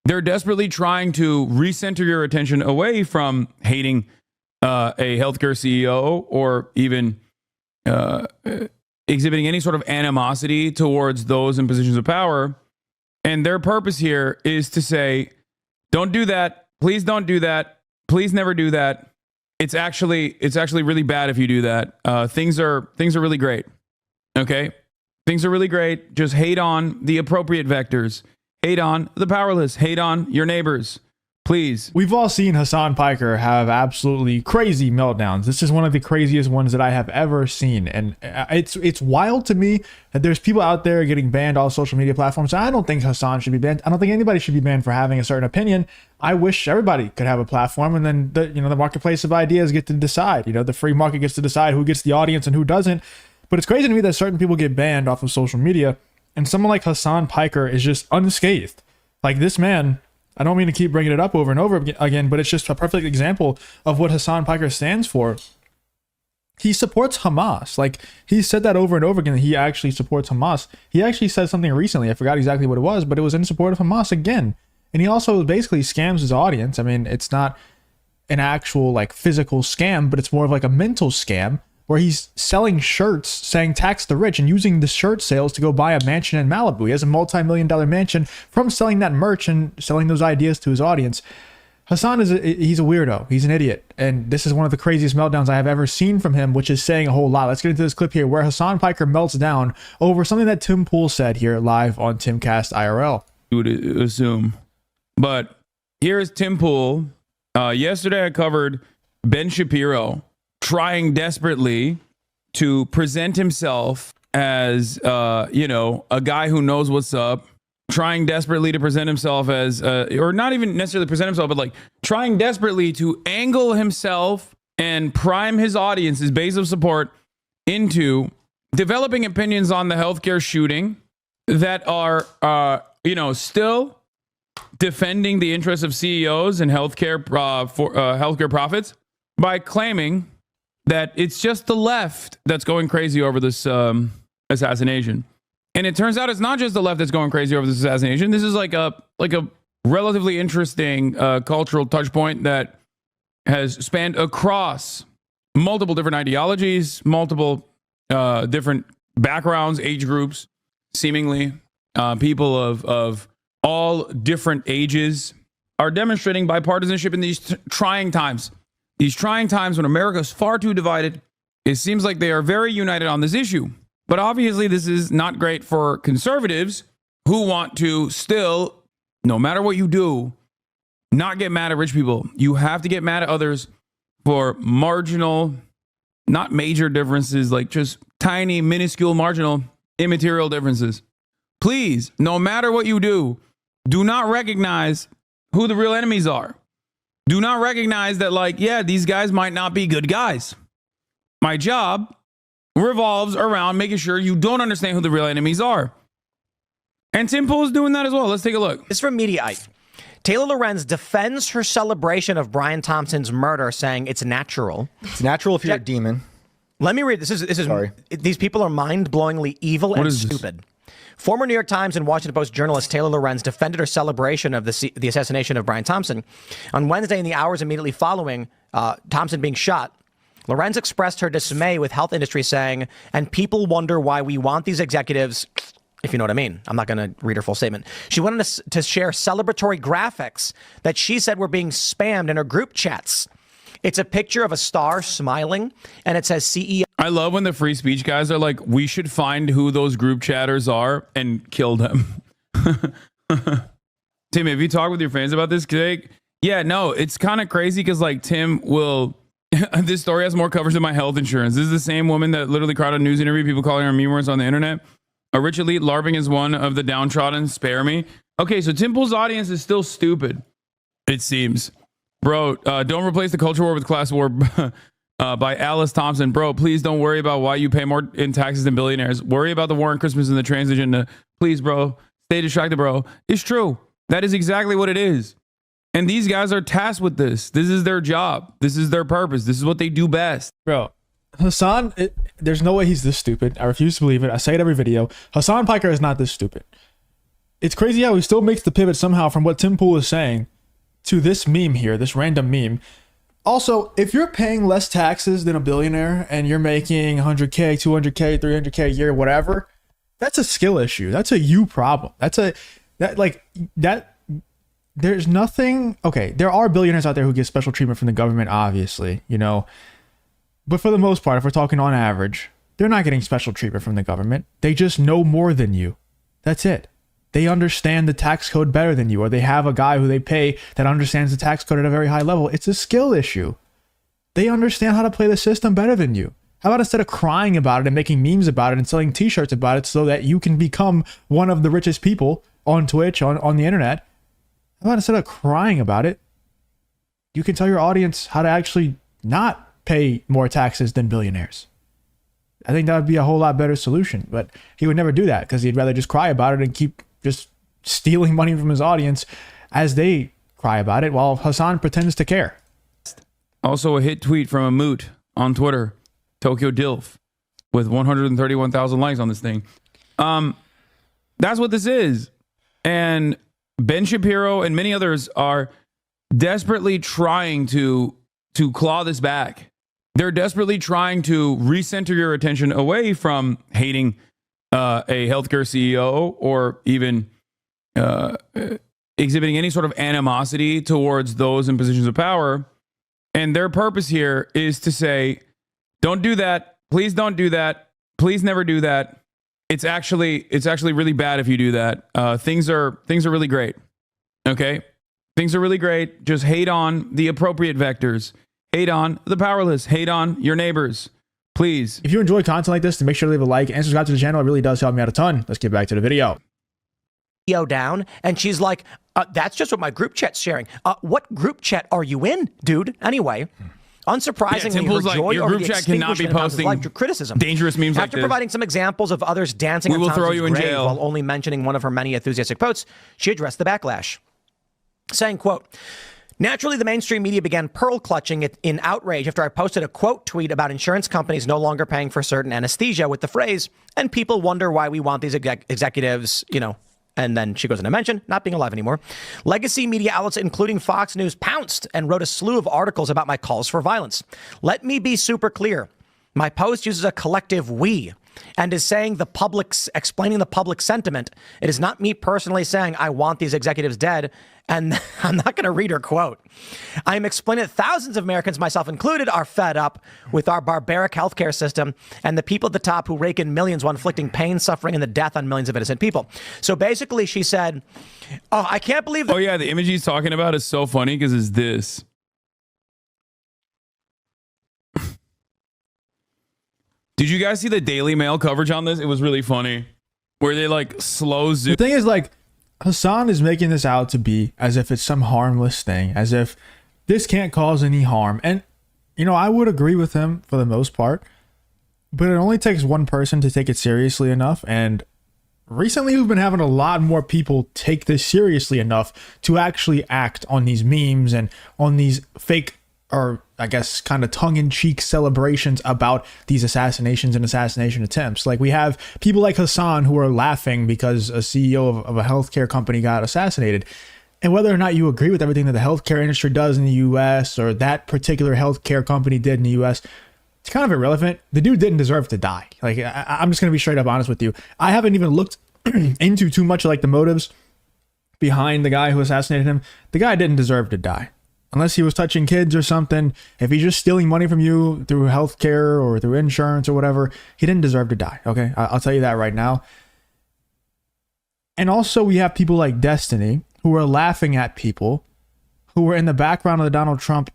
They're desperately trying to recenter your attention away from hating a healthcare CEO or even exhibiting any sort of animosity towards those in positions of power. And their purpose here is to say, don't do that. Please don't do that. Please never do that. It's actually really bad if you do that. Things are really great. Okay? Things are really great. Just hate on the appropriate vectors. Hate on the powerless. Hate on your neighbors. Please. We've all seen Hasan Piker have absolutely crazy meltdowns. This is one of the craziest ones that I have ever seen. And it's wild to me that there's people out there getting banned on social media platforms. I don't think Hasan should be banned. I don't think anybody should be banned for having a certain opinion. I wish everybody could have a platform, and then the marketplace of ideas get to decide. The free market gets to decide who gets the audience and who doesn't. But it's crazy to me that certain people get banned off of social media, and someone like Hasan Piker is just unscathed. Like, this man, I don't mean to keep bringing it up over and over again, but it's just a perfect example of what Hasan Piker stands for. He supports Hamas. Like, he said that over and over again, that he actually supports Hamas. He actually said something recently, I forgot exactly what it was, but it was in support of Hamas again. And he also basically scams his audience. I mean, it's not an actual like physical scam, but it's more of like a mental scam, where he's selling shirts saying tax the rich and using the shirt sales to go buy a mansion in Malibu. He has a multi-million-dollar mansion from selling that merch and selling those ideas to his audience. Hasan he's a weirdo. He's an idiot. And this is one of the craziest meltdowns I have ever seen from him, which is saying a whole lot. Let's get into this clip here where Hasan Piker melts down over something that Tim Pool said here live on Timcast IRL. You would assume. But here's Tim Pool. Yesterday I covered Ben Shapiro trying desperately to present himself as, a guy who knows what's up, trying desperately to present himself as, or not even necessarily present himself, but like trying desperately to angle himself and prime his audience, his base of support, into developing opinions on the healthcare shooting that are, still defending the interests of CEOs and healthcare healthcare profits by claiming that it's just the left that's going crazy over this assassination. And it turns out it's not just the left that's going crazy over this assassination. This is like a relatively interesting cultural touch point that has spanned across multiple different ideologies, multiple different backgrounds, age groups, seemingly people of all different ages are demonstrating bipartisanship in these trying times. These trying times when America is far too divided, it seems like they are very united on this issue. But obviously, this is not great for conservatives who want to still, no matter what you do, not get mad at rich people. You have to get mad at others for marginal, not major differences, like just tiny, minuscule, marginal, immaterial differences. Please, no matter what you do not recognize who the real enemies are. Do not recognize that, these guys might not be good guys. My job revolves around making sure you don't understand who the real enemies are. And Tim Pool's doing that as well. Let's take a look. This is from Mediaite. Taylor Lorenz defends her celebration of Brian Thompson's murder, saying it's natural. It's natural if you're a demon. Let me read. This is Sorry. These people are mind-blowingly evil and stupid. Former New York Times and Washington Post journalist Taylor Lorenz defended her celebration of the assassination of Brian Thompson. On Wednesday, in the hours immediately following Thompson being shot, Lorenz expressed her dismay with health industry, saying, and people wonder why we want these executives, if you know what I mean. I'm not going to read her full statement. She went on to share celebratory graphics that she said were being spammed in her group chats. It's a picture of a star smiling, and it says CEO. I love when the free speech guys are like, we should find who those group chatters are and kill them. Tim, have you talked with your fans about this today? Yeah, no, it's kind of crazy because Tim will... this story has more coverage than my health insurance. This is the same woman that literally cried on a news interview, people calling her meme words on the internet. A rich elite LARPing is one of the downtrodden. Spare me. Okay, so Tim Pool's audience is still stupid, it seems. Bro, don't replace the culture war with class war by Alice Thompson. Bro, please don't worry about why you pay more in taxes than billionaires. Worry about the war on Christmas and the trans agenda. Please, bro. Stay distracted, bro. It's true. That is exactly what it is. And these guys are tasked with this. This is their job. This is their purpose. This is what they do best. Bro, Hasan, there's no way he's this stupid. I refuse to believe it. I say it every video. Hasan Piker is not this stupid. it's crazy how he still makes the pivot somehow from what Tim Pool is saying to this meme here, this random meme. Also, if you're paying less taxes than a billionaire and you're making 100K, 200K, 300K a year, whatever, that's a skill issue. That's a you problem. There's nothing. Okay, there are billionaires out there who get special treatment from the government, obviously, you know. But for the most part, if we're talking on average, they're not getting special treatment from the government. They just know more than you. That's it. They understand the tax code better than you, or they have a guy who they pay that understands the tax code at a very high level. It's a skill issue. They understand how to play the system better than you. How about instead of crying about it and making memes about it and selling t-shirts about it so that you can become one of the richest people on Twitch, on the internet, how about instead of crying about it, you can tell your audience how to actually not pay more taxes than billionaires. I think that would be a whole lot better solution, but he would never do that because he'd rather just cry about it and keep just stealing money from his audience as they cry about it while Hasan pretends to care. Also a hit tweet from a moot on Twitter, Tokyo Dilf, with 131,000 likes on this thing. That's what this is. And Ben Shapiro and many others are desperately trying to claw this back. They're desperately trying to recenter your attention away from hating a healthcare CEO or even exhibiting any sort of animosity towards those in positions of power. And their purpose here is to say, don't do that. Please don't do that. Please never do that. It's actually really bad if you do that. Things are really great. Okay? Things are really great. Just hate on the appropriate vectors. Hate on the powerless. Hate on your neighbors. Please. If you enjoy content like this, then make sure to leave a like and subscribe to the channel. It really does help me out a ton. Let's get back to the video. Down, and she's like, that's just what my group chat's sharing. What group chat are you in, dude? Anyway, unsurprisingly, her joy your over group the chat cannot be extinguishment of posting life drew criticism. dangerous memes like After this. providing some examples of others dancing We on will throw Thompson's you in grave jail. while only mentioning one of her many enthusiastic posts, she addressed the backlash, saying, quote, naturally, the mainstream media began pearl clutching it in outrage after I posted a quote tweet about insurance companies no longer paying for certain anesthesia with the phrase, and people wonder why we want these executives, you know. And then she goes on to mention not being alive anymore. Legacy media outlets, including Fox News, pounced and wrote a slew of articles about my calls for violence. Let me be super clear. My post uses a collective we and is saying explaining the public sentiment. It is not me personally saying I want these executives dead. And I'm not going to read her quote. I'm explaining that thousands of Americans, myself included, are fed up with our barbaric healthcare system and the people at the top who rake in millions while inflicting pain, suffering, and the death on millions of innocent people. So basically, she said, oh, I can't believe that. Oh, yeah. The image he's talking about is so funny because it's this. Did you guys see the Daily Mail coverage on this? It was really funny. Where they like slow zoom. The thing is, like, Hasan is making this out to be as if it's some harmless thing, as if this can't cause any harm. And, you know, I would agree with him for the most part, but it only takes one person to take it seriously enough. And recently we've been having a lot more people take this seriously enough to actually act on these memes and on these fake, or I guess kind of tongue-in-cheek celebrations about these assassinations and assassination attempts. Like, we have people like Hasan who are laughing because a CEO of a healthcare company got assassinated. And whether or not you agree with everything that the healthcare industry does in the US or that particular healthcare company did in the US, it's kind of irrelevant. The dude didn't deserve to die. Like, I'm just going to be straight up honest with you. I haven't even looked into too much of like the motives behind the guy who assassinated him. The guy didn't deserve to die. Unless he was touching kids or something. If he's just stealing money from you through healthcare or through insurance or whatever, he didn't deserve to die. Okay, I'll tell you that right now. And also we have people like Destiny who are laughing at people who were in the background of the Donald Trump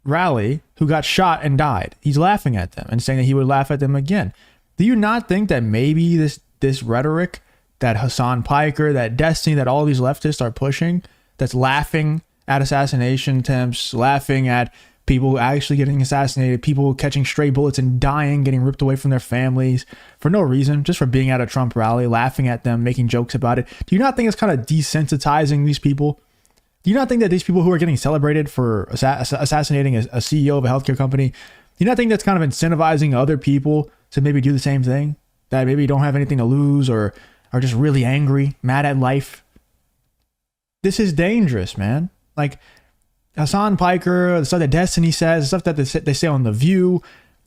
rally who got shot and died. He's laughing at them and saying that he would laugh at them again. Do you not think that maybe this rhetoric that Hasan Piker, that Destiny, that all these leftists are pushing, that's laughing at assassination attempts, laughing at people actually getting assassinated, people catching stray bullets and dying, getting ripped away from their families for no reason, just for being at a Trump rally, laughing at them, making jokes about it. Do you not think it's kind of desensitizing these people? Do you not think that these people who are getting celebrated for assassinating a CEO of a healthcare company, do you not think that's kind of incentivizing other people to maybe do the same thing? That maybe don't have anything to lose or are just really angry, mad at life. This is dangerous, man. Like Hasan Piker, the stuff that Destiny says, the stuff that they say on The View,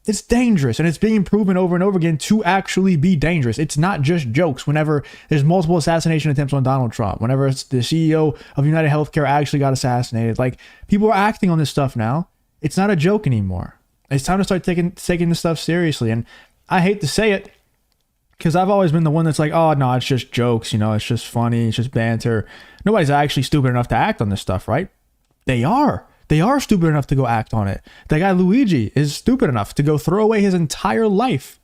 it's dangerous, and it's being proven over and over again to actually be dangerous. It's not just jokes. Whenever there's multiple assassination attempts on Donald Trump, whenever it's the CEO of United Healthcare actually got assassinated, like people are acting on this stuff now. It's not a joke anymore. It's time to start taking this stuff seriously. And I hate to say it, because I've always been the one that's like, oh no, it's just jokes, you know, it's just funny, it's just banter. Nobody's actually stupid enough to act on this stuff, right? They are. They are stupid enough to go act on it. That guy Luigi is stupid enough to go throw away his entire life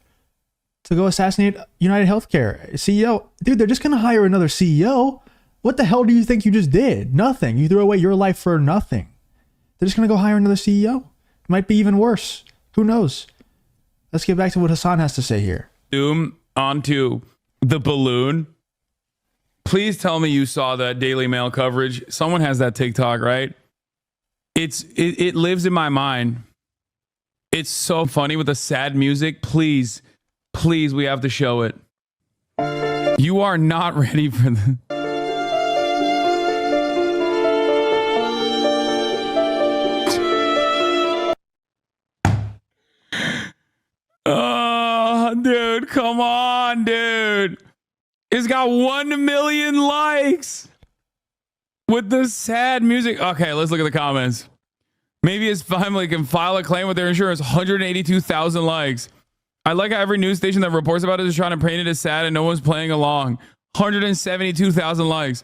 to go assassinate United Healthcare CEO. Dude, they're just going to hire another CEO. What the hell do you think you just did? Nothing. You threw away your life for nothing. They're just going to go hire another CEO. It might be even worse. Who knows? Let's get back to what Hasan has to say here. Zoom onto the balloon. Please tell me you saw that Daily Mail coverage. Someone has that TikTok, right? It lives in my mind. It's so funny with the sad music. Please, we have to show it. You are not ready for the... Oh, dude, come on, dude. It's got 1 million likes. With the sad music. Okay, let's look at the comments. Maybe his family can file a claim with their insurance. 182,000 likes. I like how every news station that reports about it is trying to paint it as sad and no one's playing along. 172,000 likes.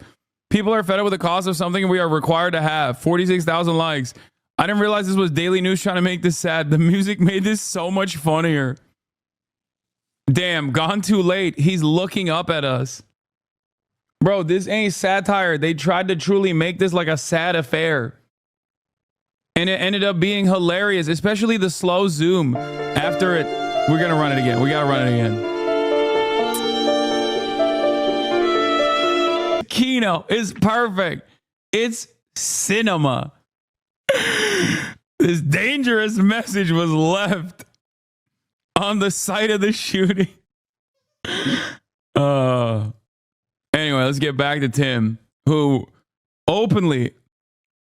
People are fed up with the cost of something we are required to have. 46,000 likes. I didn't realize this was Daily News trying to make this sad. The music made this so much funnier. Damn, gone too late. He's looking up at us. Bro, this ain't satire. They tried to truly make this like a sad affair. And it ended up being hilarious, especially the slow zoom after it. We're going to run it again. We got to run it again. Kino is perfect. It's cinema. This dangerous message was left on the site of the shooting. Anyway, let's get back to Tim, who openly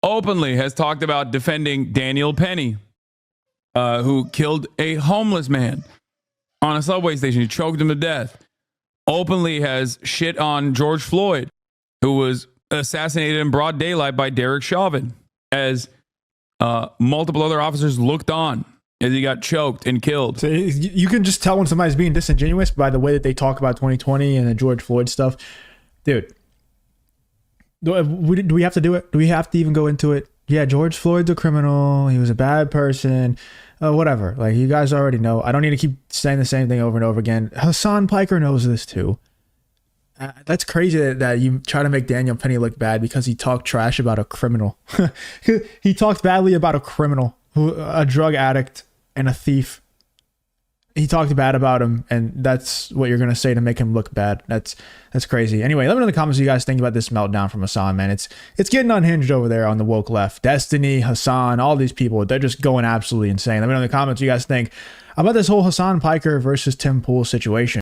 has talked about defending Daniel Penny, who killed a homeless man on a subway station. He choked him to death. Openly has shit on George Floyd, who was assassinated in broad daylight by Derek Chauvin, as multiple other officers looked on as he got choked and killed. So you can just tell when somebody's being disingenuous by the way that they talk about 2020 and the George Floyd stuff. Dude, do we have to do it? Do we have to even go into it? Yeah, George Floyd's a criminal. He was a bad person. Whatever. Like, you guys already know. I don't need to keep saying the same thing over and over again. Hasan Piker knows this too. That's crazy that you try to make Daniel Penny look bad because he talked trash about a criminal. He talked badly about a criminal, a drug addict and a thief. He talked bad about him, and that's what you're going to say to make him look bad. That's crazy. Anyway, let me know in the comments what you guys think about this meltdown from Hasan, man. It's getting unhinged over there on the woke left. Destiny, Hasan, all these people, they're just going absolutely insane. Let me know in the comments what you guys think about this whole Hasan Piker versus Tim Pool situation.